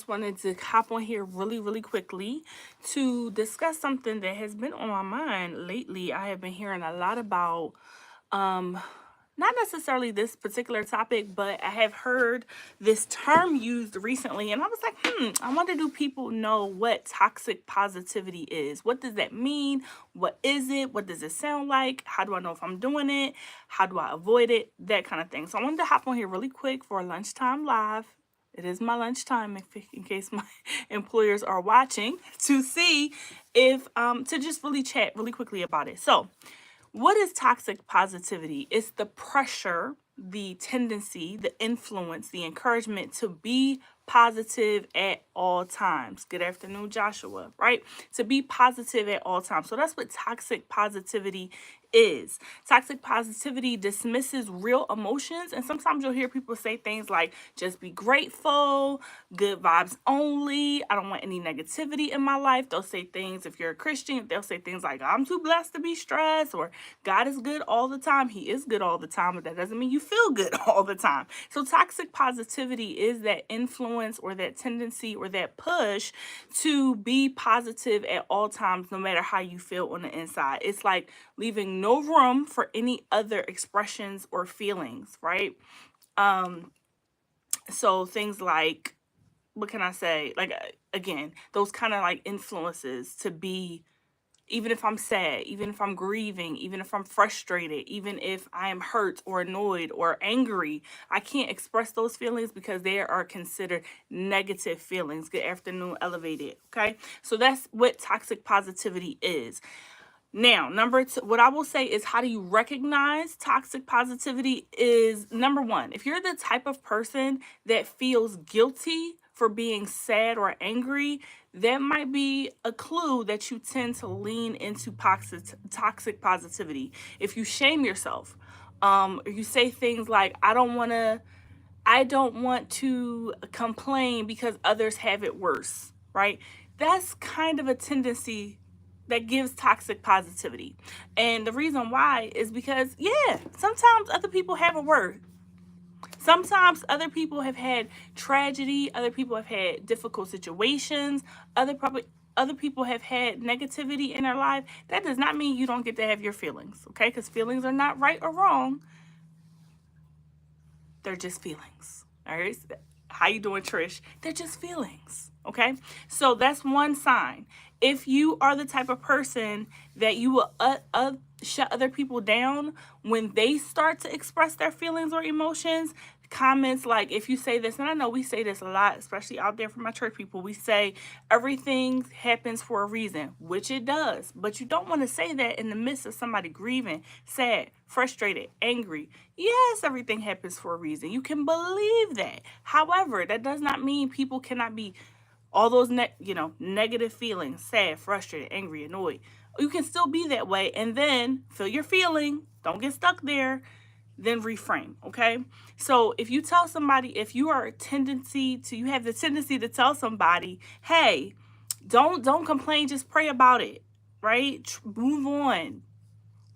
just wanted to hop on here really quickly to discuss something that has been on my mind lately. I have been hearing a lot about um not necessarily this particular topic, but I have heard this term used recently, and I was like, I wonder, do people know what toxic positivity is? What does that mean? What is it? What does it sound like? How do I know if I'm doing it? How do I avoid it? That kind of thing. So I wanted to hop on here really quick for a lunchtime live. It is my lunchtime, in case my employers are watching, to see if to just really chat really quickly about it. So what is toxic positivity? It's the pressure, the tendency, the influence, the encouragement to be positive at all times. Good afternoon, Joshua, right? To be positive at all times. So that's what toxic positivity is. Toxic positivity dismisses real emotions, and sometimes you'll hear people say things like, just be grateful, good vibes only, I don't want any negativity in my life. They'll say things, if you're a Christian, they'll say things like, I'm too blessed to be stressed, or God is good all the time. He is good all the time, but that doesn't mean you feel good all the time. So toxic positivity is that influence or that tendency or that push to be positive at all times, no matter how you feel on the inside. It's like leaving no room for any other expressions or feelings, right? So things like, what can I say? Like, again, those kind of like influences to be, even if I'm sad, even if I'm grieving, even if I'm frustrated, even if I am hurt or annoyed or angry, I can't express those feelings because they are considered negative feelings. Good afternoon, elevated. Okay. So that's what toxic positivity is. Now, number two, what I will say is, how do you recognize toxic positivity is, number one, if you're the type of person that feels guilty for being sad or angry, that might be a clue that you tend to lean into toxic positivity. If you shame yourself, or you say things like, I don't want to complain because others have it worse, right? That's kind of a tendency that gives toxic positivity. And the reason why is because, yeah, sometimes other people have it worse. Sometimes other people have had tragedy, other people have had difficult situations, other people have had negativity in their life. That does not mean you don't get to have your feelings, okay? Because feelings are not right or wrong. They're just feelings. All right. How you doing, Trish? They're just feelings. Okay. So that's one sign. If you are the type of person that you will shut other people down when they start to express their feelings or emotions, comments like, if you say this, and I know we say this a lot, especially out there for my church people, we say everything happens for a reason, which it does, but you don't want to say that in the midst of somebody grieving, sad, frustrated, angry. Yes, everything happens for a reason. You can believe that. However, that does not mean people cannot be all those negative feelings, sad, frustrated, angry, annoyed. You can still be that way, and then feel your feeling. Don't get stuck there. Then reframe. Okay. So if you tell somebody, if you have the tendency to tell somebody, hey, don't complain, just pray about it. Right? Move on.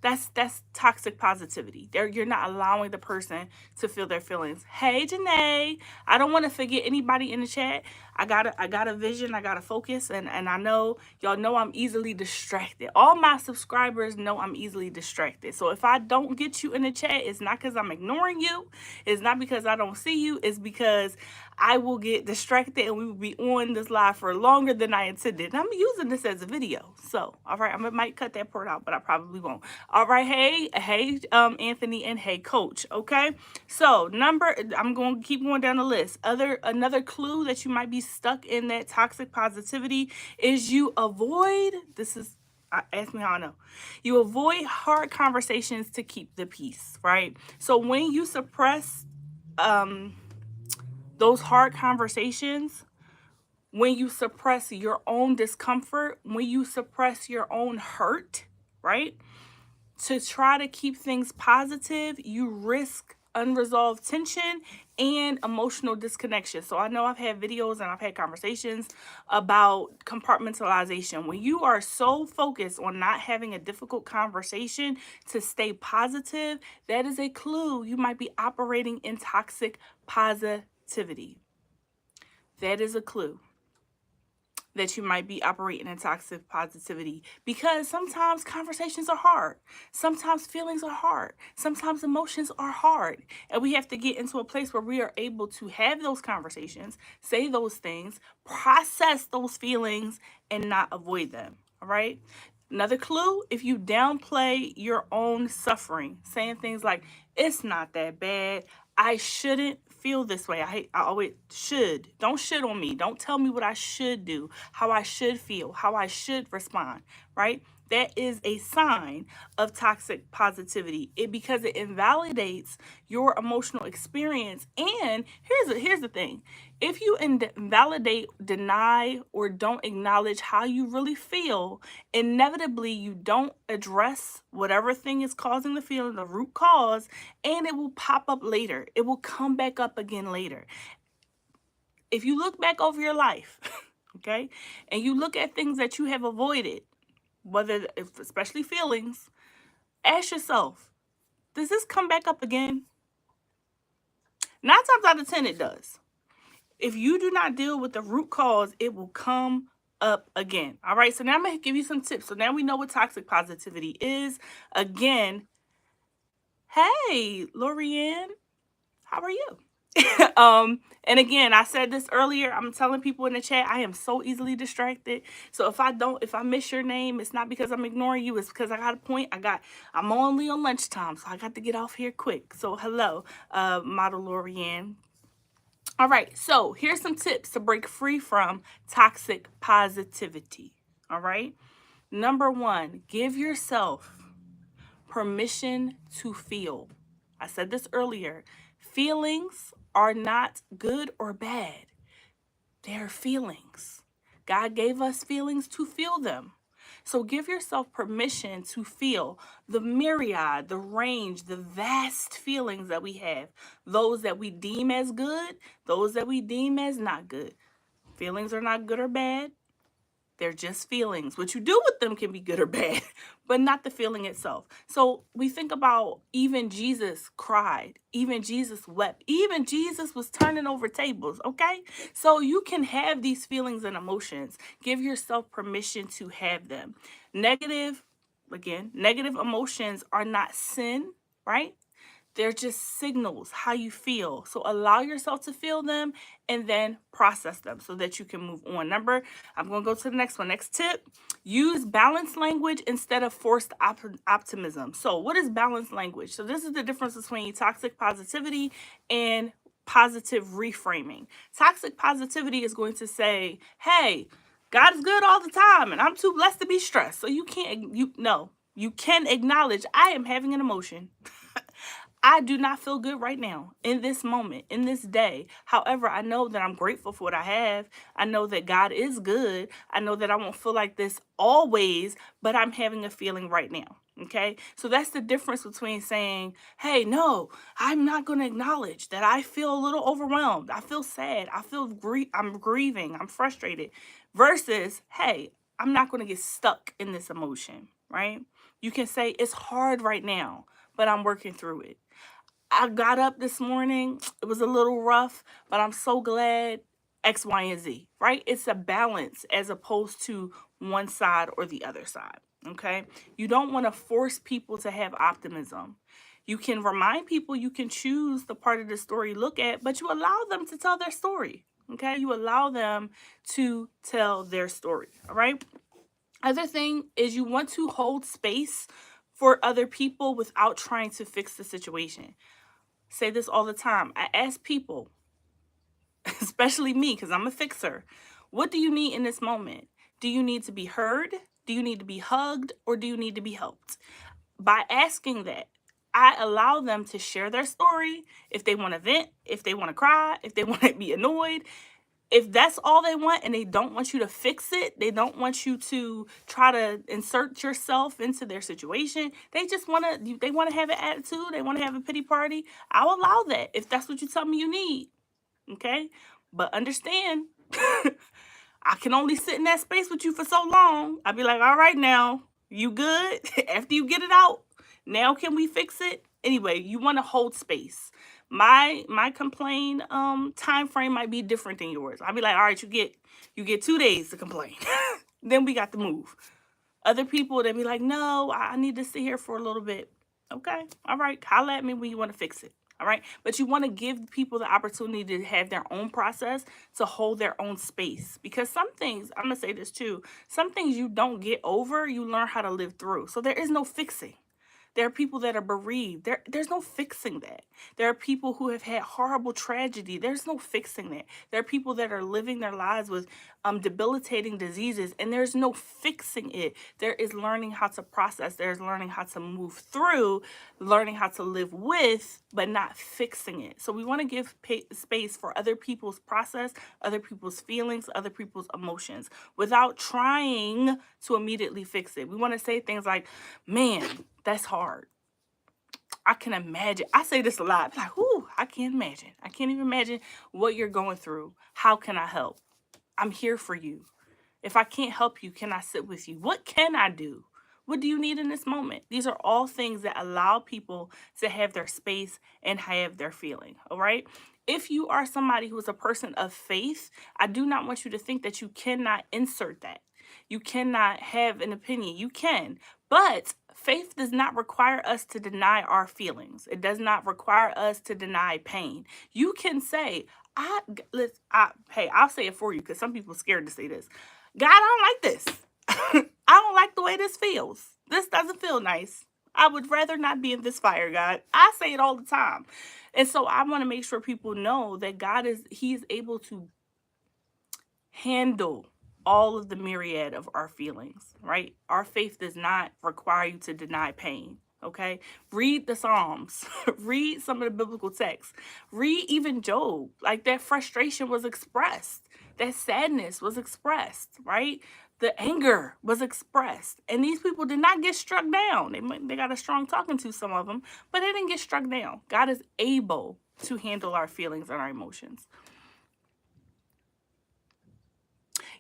That's toxic positivity. You're not allowing the person to feel their feelings. Hey, Janae, I don't want to forget anybody in the chat. I got a vision, I got a focus, and I know y'all know I'm easily distracted. All my subscribers know I'm easily distracted. So if I don't get you in the chat, it's not because I'm ignoring you. It's not because I don't see you. It's because I will get distracted and we will be on this live for longer than I intended. And I'm using this as a video. So, all right, I might cut that part out, but I probably won't. All right, hey, Anthony, and hey, Coach. Okay, so I'm going to keep going down the list. Another clue that you might be stuck in that toxic positivity is you avoid. Ask me how I know. You avoid hard conversations to keep the peace, right? So when you suppress those hard conversations, when you suppress your own discomfort, when you suppress your own hurt, right? To try to keep things positive, you risk unresolved tension and emotional disconnection. So I know I've had videos and I've had conversations about compartmentalization. When you are so focused on not having a difficult conversation to stay positive, that is a clue you might be operating in toxic positivity. that is a clue that you might be operating in toxic positivity, because sometimes conversations are hard. Sometimes feelings are hard. Sometimes emotions are hard. And we have to get into a place where we are able to have those conversations, say those things, process those feelings, and not avoid them. All right. Another clue, if you downplay your own suffering, saying things like, it's not that bad, I shouldn't feel this way. I always should. Don't should on me. Don't tell me what I should do, how I should feel, how I should respond, right? That is a sign of toxic positivity. Because it invalidates your emotional experience. And here's the thing. If you invalidate, deny, or don't acknowledge how you really feel, inevitably you don't address whatever thing is causing the feeling, the root cause, and it will pop up later. It will come back up again later. If you look back over your life, okay, and you look at things that you have avoided, especially feelings, ask yourself, does this come back up again? 9 times out of 10 it does. If you do not deal with the root cause, it will come up again. All right, so now I'm going to give you some tips. So now we know what toxic positivity is. Again, hey, Lorianne, how are you? And again, I said this earlier, I'm telling people in the chat, I am so easily distracted. So if I miss your name, it's not because I'm ignoring you, it's because I got a point. I'm only on lunchtime, so I got to get off here quick. So hello, model Lorianne. All right, so here's some tips to break free from toxic positivity. All right. Number 1, give yourself permission to feel. I said this earlier. Feelings are not good or bad. They're feelings. God gave us feelings to feel them. So give yourself permission to feel the myriad, the range, the vast feelings that we have. Those that we deem as good, those that we deem as not good. Feelings are not good or bad. They're just feelings. What you do with them can be good or bad, but not the feeling itself. So we think about even Jesus cried, even Jesus wept, even Jesus was turning over tables, okay? So you can have these feelings and emotions. Give yourself permission to have them. Negative emotions are not sin, right? They're just signals, how you feel. So allow yourself to feel them and then process them so that you can move on. I'm going to go to the next one. Next tip, use balanced language instead of forced optimism. So what is balanced language? So this is the difference between toxic positivity and positive reframing. Toxic positivity is going to say, hey, God is good all the time and I'm too blessed to be stressed. So you can acknowledge I am having an emotion. I do not feel good right now, in this moment, in this day. However, I know that I'm grateful for what I have. I know that God is good. I know that I won't feel like this always, but I'm having a feeling right now. Okay, so that's the difference between saying, hey, no, I'm not going to acknowledge that I feel a little overwhelmed. I feel sad. I'm grieving. I'm frustrated. Versus, hey, I'm not going to get stuck in this emotion, right? You can say it's hard right now, but I'm working through it. I got up this morning. It was a little rough, but I'm so glad X, Y, and Z, right? It's a balance as opposed to one side or the other side, okay? You don't want to force people to have optimism. You can remind people, you can choose the part of the story you look at, but you allow them to tell their story, okay? You allow them to tell their story, all right? Other thing is you want to hold space for other people without trying to fix the situation. Say this all the time. I ask people, especially me, because I'm a fixer, what do you need in this moment? Do you need to be heard? Do you need to be hugged? Or do you need to be helped? By asking that, I allow them to share their story. If they want to vent, if they want to cry, if they want to be annoyed, if that's all they want and they don't want you to fix it, they don't want you to try to insert yourself into their situation, they want to have an attitude, they want to have a pity party, I'll allow that if that's what you tell me you need, okay? But understand, I can only sit in that space with you for so long. I'll be like, all right now, you good? After you get it out, now can we fix it? Anyway, you want to hold space. My complain time frame might be different than yours. I'll be like, all right, you get 2 days to complain. Then we got to move. Other people, they be like, no, I need to sit here for a little bit. Okay, all right, holla at me when you want to fix it. All right, but you want to give people the opportunity to have their own process, to hold their own space. Because some things, I'm gonna say this too, some things you don't get over, you learn how to live through. So there is no fixing. There are people that are bereaved. There's no fixing that. There are people who have had horrible tragedy. There's no fixing that. There are people that are living their lives with debilitating diseases, and there's no fixing it. There is learning how to process. There's learning how to move through, learning how to live with, but not fixing it. So we want to give space for other people's process, other people's feelings, other people's emotions, without trying to immediately fix it. We want to say things like, man, that's hard. I can imagine. I say this a lot. I'm like, ooh, I can't imagine. I can't even imagine what you're going through. How can I help? I'm here for you. If I can't help you, can I sit with you? What can I do? What do you need in this moment? These are all things that allow people to have their space and have their feeling. All right. If you are somebody who is a person of faith, I do not want you to think that you cannot insert that. You cannot have an opinion. You can, but faith does not require us to deny our feelings. It does not require us to deny pain. You can say, hey, I'll say it for you because some people are scared to say this. God, I don't like this. I don't like the way this feels. This doesn't feel nice. I would rather not be in this fire, God. I say it all the time. And so I want to make sure people know that He is able to handle all of the myriad of our feelings, right? Our faith does not require you to deny pain, okay? Read the Psalms. Read some of the biblical texts. Read even Job. Like, that frustration was expressed. That sadness was expressed, right? The anger was expressed. And these people did not get struck down. They got a strong talking to, some of them, but they didn't get struck down. God is able to handle our feelings and our emotions.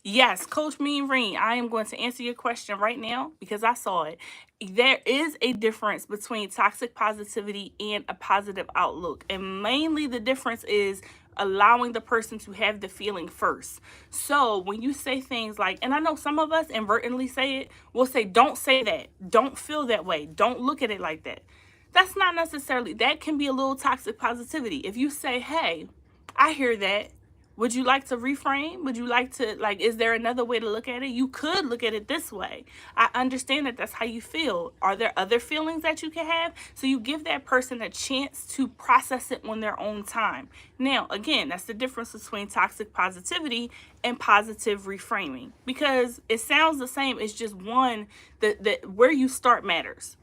Yes, Coach Mean Reen, I am going to answer your question right now because I saw it. There is a difference between toxic positivity and a positive outlook. And mainly the difference is allowing the person to have the feeling first. So when you say things like, and I know some of us inadvertently say it, we'll say, don't say that. Don't feel that way. Don't look at it like that. That's not necessarily, that can be a little toxic positivity. If you say, hey, I hear that. Would you like to reframe? Would you like to, is there another way to look at it? You could look at it this way. I understand that that's how you feel. Are there other feelings that you can have? So you give that person a chance to process it on their own time. Now, again, that's the difference between toxic positivity and positive reframing, because it sounds the same. It's just one that where you start matters,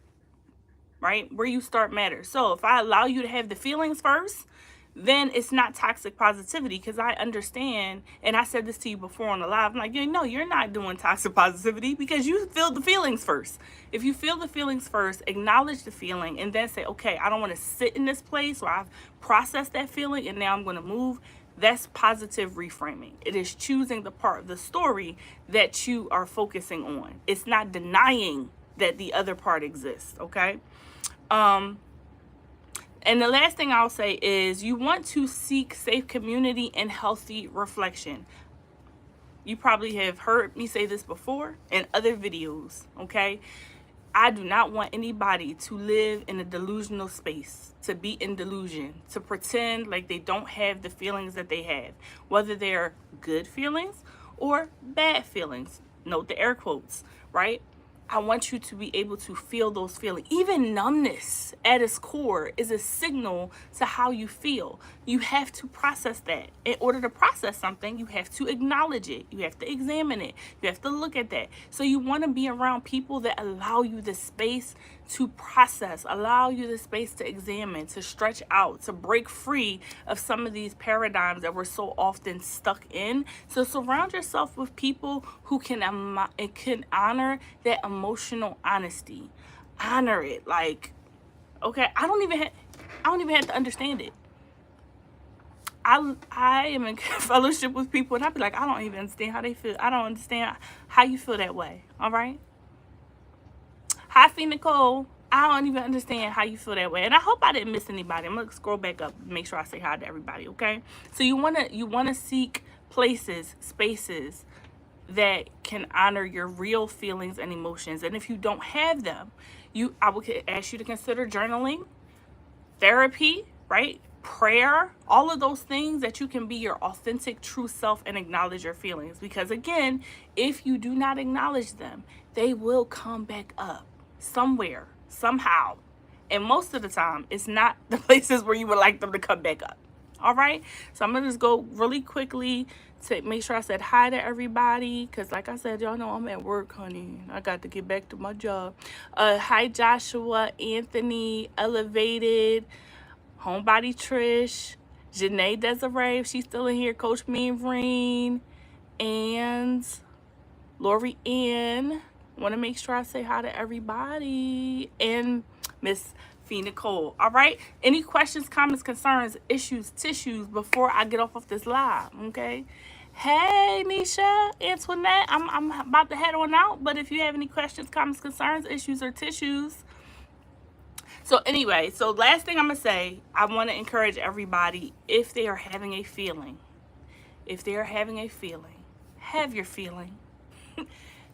right? Where you start matters. So if I allow you to have the feelings first, then it's not toxic positivity, because I understand, and I said this to you before on the live, I'm like, no, you're not doing toxic positivity because you feel the feelings first. If you feel the feelings first, acknowledge the feeling, and then say, okay, I don't want to sit in this place where I've processed that feeling and now I'm going to move. That's positive reframing. It is choosing the part of the story that you are focusing on. It's not denying that the other part exists, okay? And the last thing I'll say is you want to seek safe community and healthy reflection. You probably have heard me say this before in other videos, okay? I do not want anybody to live in a delusional space, to be in delusion, to pretend like they don't have the feelings that they have, whether they're good feelings or bad feelings. Note the air quotes, right? I want you to be able to feel those feelings. Even numbness at its core is a signal to how you feel. You have to process that. In order to process something, you have to acknowledge it. You have to examine it. You have to look at that. So you want to be around people that allow you the space to process, allow you the space to examine, to stretch out, to break free of some of these paradigms that we're so often stuck in. So surround yourself with people who can honor that emotional honesty. Honor it. Like, okay, I don't even have to understand it. I am in fellowship with people and I'll be like, I don't even understand how they feel. I don't understand how you feel that way. All right. Hi, Fee Nicole. I don't even understand how you feel that way. And I hope I didn't miss anybody. I'm gonna scroll back up and make sure I say hi to everybody, okay? So you wanna seek places, spaces that can honor your real feelings and emotions. And if you don't have them, I would ask you to consider journaling, therapy, right? Prayer, all of those things that you can be your authentic, true self and acknowledge your feelings. Because again, if you do not acknowledge them, they will come back up somewhere, somehow. And most of the time, it's not the places where you would like them to come back up. All right. So I'm going to just go really quickly to make sure I said hi to everybody. Because like I said, y'all know I'm at work, honey. I got to get back to my job. Hi, Joshua, Anthony, Elevated, Homebody Trish, Janae Desiree, if she's still in here, Coach Mean Green, and Lori Ann. Want to make sure I say hi to everybody. And Miss Fee Nicole. All right. Any questions, comments, concerns, issues, tissues before I get off of this live? Okay. Hey, Nisha, Antoinette. I'm about to head on out. But if you have any questions, comments, concerns, issues, or tissues. So anyway, so last thing I'm going to say, I want to encourage everybody, if they are having a feeling, have your feeling.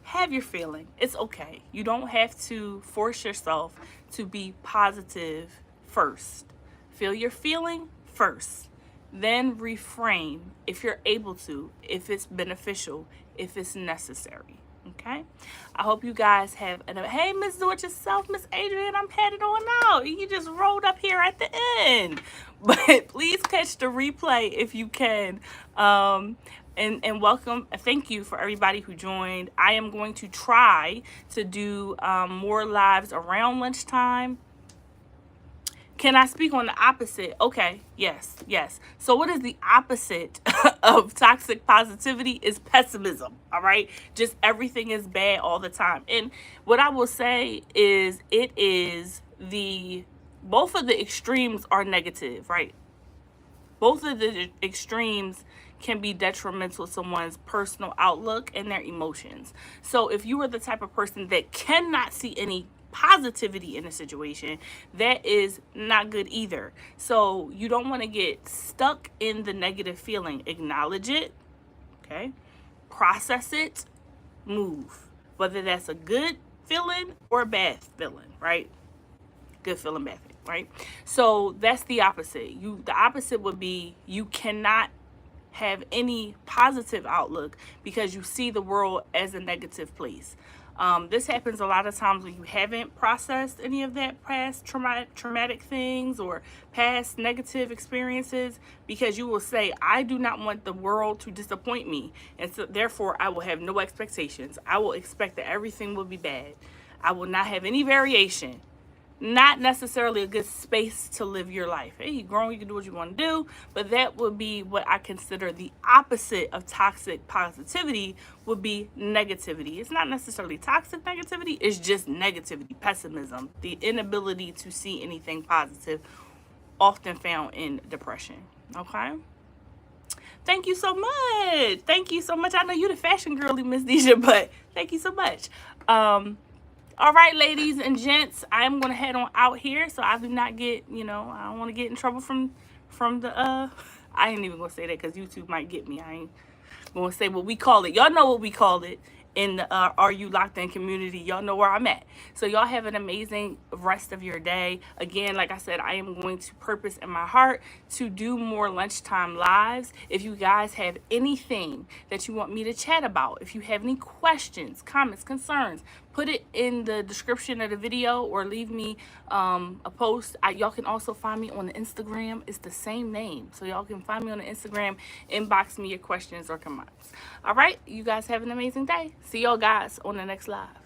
Have your feeling. It's okay. You don't have to force yourself to be positive first. Feel your feeling first. Then reframe if you're able to, if it's beneficial, if it's necessary. Okay? I hope you guys have hey, Miss Do It Yourself, Miss Adrian, I'm headed on out. You just rolled up here at the end. But please catch the replay if you can. And welcome. Thank you for everybody who joined. I am going to try to do more lives around lunchtime. Can I speak on the opposite? Okay, yes. So what is the opposite of toxic positivity is pessimism, all right? Just everything is bad all the time. And what I will say is both of the extremes are negative, right? Both of the extremes can be detrimental to someone's personal outlook and their emotions. So if you are the type of person that cannot see any positivity in a situation, that is not good either. So you don't want to get stuck in the negative feeling. Acknowledge it, okay? Process it, move. Whether that's a good feeling or a bad feeling, right? Good feeling, bad feeling, right? So that's the opposite. The opposite would be you cannot have any positive outlook because you see the world as a negative place. This happens a lot of times when you haven't processed any of that past traumatic things or past negative experiences, because you will say, I do not want the world to disappoint me, and so therefore I will have no expectations. I will expect that everything will be bad. I will not have any variation. Not necessarily a good space to live your life. Hey, you're grown, you can do what you want to do, but that would be what I consider the opposite of toxic positivity would be negativity. It's not necessarily toxic negativity, it's just negativity, pessimism, the inability to see anything positive, often found in depression. Okay? Thank you so much. I know you're the fashion girly, Miss Deja, but thank you so much. All right, ladies and gents, I'm going to head on out here so I do not get, I don't want to get in trouble from the, I ain't even going to say that because YouTube might get me. I ain't going to say what we call it. Y'all know what we call it in the Are You Locked In community. Y'all know where I'm at. So y'all have an amazing rest of your day. Again, like I said, I am going to purpose in my heart to do more lunchtime lives. If you guys have anything that you want me to chat about, if you have any questions, comments, concerns, put it in the description of the video or leave me a post. Y'all can also find me on the Instagram. It's the same name. So y'all can find me on the Instagram, inbox me your questions or comments. All right, you guys have an amazing day. See y'all guys on the next live.